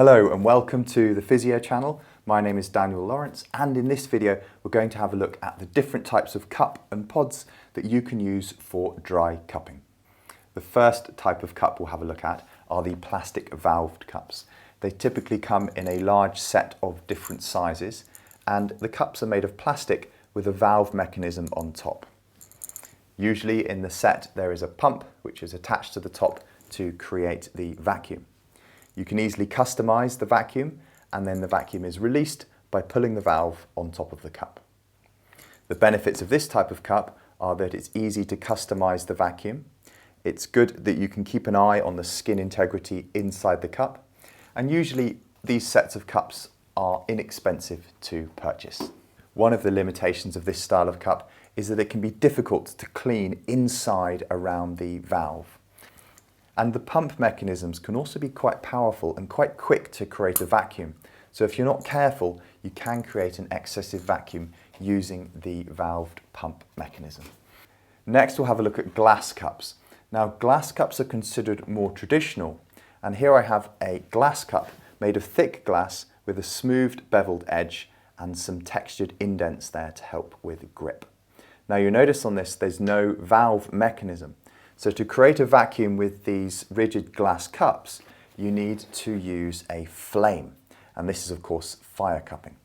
Hello and welcome to the Physio channel. My name is Daniel Lawrence, and in this video we're going to have a look at the different types of cup and pods that you can use for dry cupping. The first type of cup we'll have a look at are the plastic valved cups. They typically come in a large set of different sizes, and the cups are made of plastic with a valve mechanism on top. Usually in the set there is a pump which is attached to the top to create the vacuum. You can easily customize the vacuum, and then the vacuum is released by pulling the valve on top of the cup. The benefits of this type of cup are that it's easy to customize the vacuum. It's good that you can keep an eye on the skin integrity inside the cup, and usually these sets of cups are inexpensive to purchase. One of the limitations of this style of cup is that it can be difficult to clean inside around the valve. And the pump mechanisms can also be quite powerful and quite quick to create a vacuum. So if you're not careful, you can create an excessive vacuum using the valved pump mechanism. Next, we'll have a look at glass cups. Now, glass cups are considered more traditional, and here I have a glass cup made of thick glass with a smoothed beveled edge and some textured indents there to help with grip. Now, you'll notice on this there's no valve mechanism. So to create a vacuum with these rigid glass cups, you need to use a flame. And this is of course fire cupping.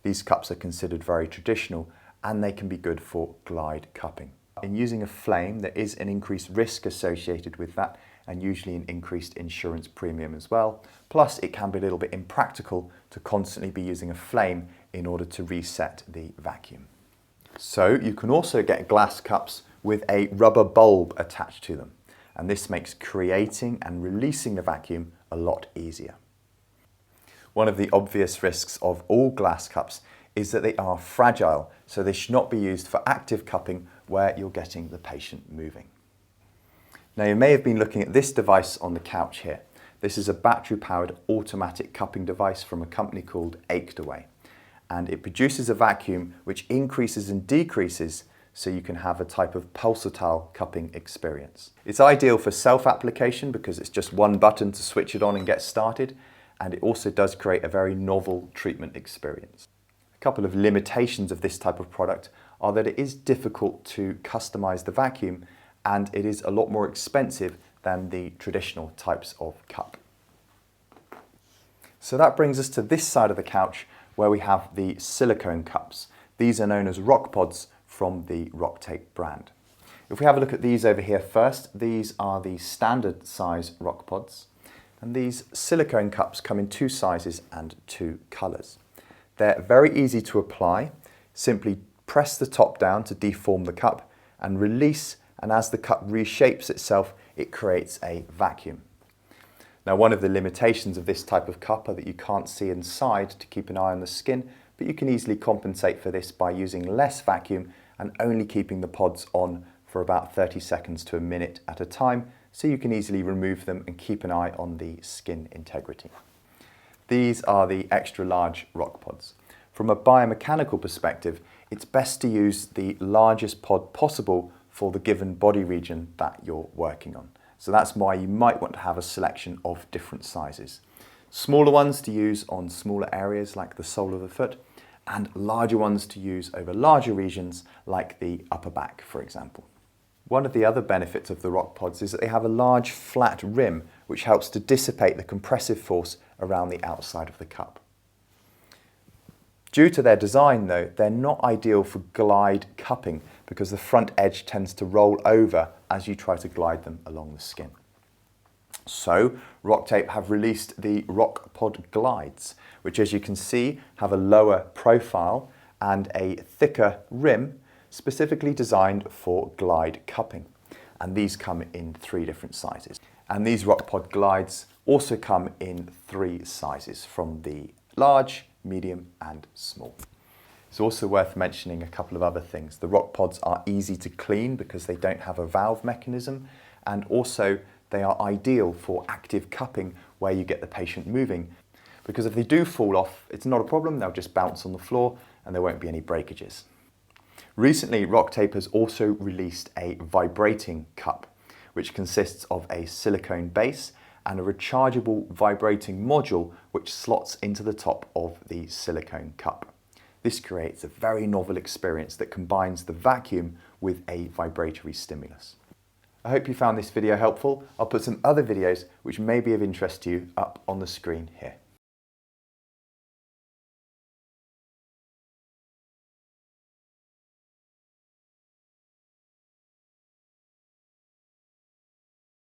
These cups are considered very traditional, and they can be good for glide cupping. In using a flame, there is an increased risk associated with that, and usually an increased insurance premium as well. Plus it can be a little bit impractical to constantly be using a flame in order to reset the vacuum. So you can also get glass cups with a rubber bulb attached to them, and this makes creating and releasing the vacuum a lot easier. One of the obvious risks of all glass cups is that they are fragile, so they should not be used for active cupping where you're getting the patient moving. Now, you may have been looking at this device on the couch here. This is a battery-powered automatic cupping device from a company called achedaway, and it produces a vacuum which increases and decreases so you can have a type of pulsatile cupping experience. It's ideal for self-application because it's just one button to switch it on and get started, and it also does create a very novel treatment experience. A couple of limitations of this type of product are that it is difficult to customize the vacuum, and it is a lot more expensive than the traditional types of cup. So that brings us to this side of the couch where we have the silicone cups. These are known as rockpods from the Rocktape brand. If we have a look at these over here first, these are the standard size rockpods, and these silicone cups come in two sizes and two colours. They're very easy to apply. Simply press the top down to deform the cup and release, and as the cup reshapes itself, it creates a vacuum. Now, one of the limitations of this type of cup are that you can't see inside to keep an eye on the skin, but you can easily compensate for this by using less vacuum and only keeping the pods on for about 30 seconds to a minute at a time, so you can easily remove them and keep an eye on the skin integrity. These are the extra large rock pods. From a biomechanical perspective, it's best to use the largest pod possible for the given body region that you're working on. So that's why you might want to have a selection of different sizes. Smaller ones to use on smaller areas like the sole of the foot, and larger ones to use over larger regions like the upper back, for example. One of the other benefits of the rock pods is that they have a large flat rim which helps to dissipate the compressive force around the outside of the cup. Due to their design though, they're not ideal for glide cupping because the front edge tends to roll over as you try to glide them along the skin. So Rocktape have released the rockpod glides, which as you can see have a lower profile and a thicker rim specifically designed for glide cupping. And these come in 3 different sizes. And these rockpod glides also come in 3 sizes, from the large, medium and small. It's also worth mentioning a couple of other things. The rockpods are easy to clean because they don't have a valve mechanism, and also they are ideal for active cupping where you get the patient moving, because if they do fall off, it's not a problem, they'll just bounce on the floor and there won't be any breakages. Recently, Rocktape has also released a vibrating cup, which consists of a silicone base and a rechargeable vibrating module which slots into the top of the silicone cup. This creates a very novel experience that combines the vacuum with a vibratory stimulus. I hope you found this video helpful. I'll put some other videos which may be of interest to you up on the screen here.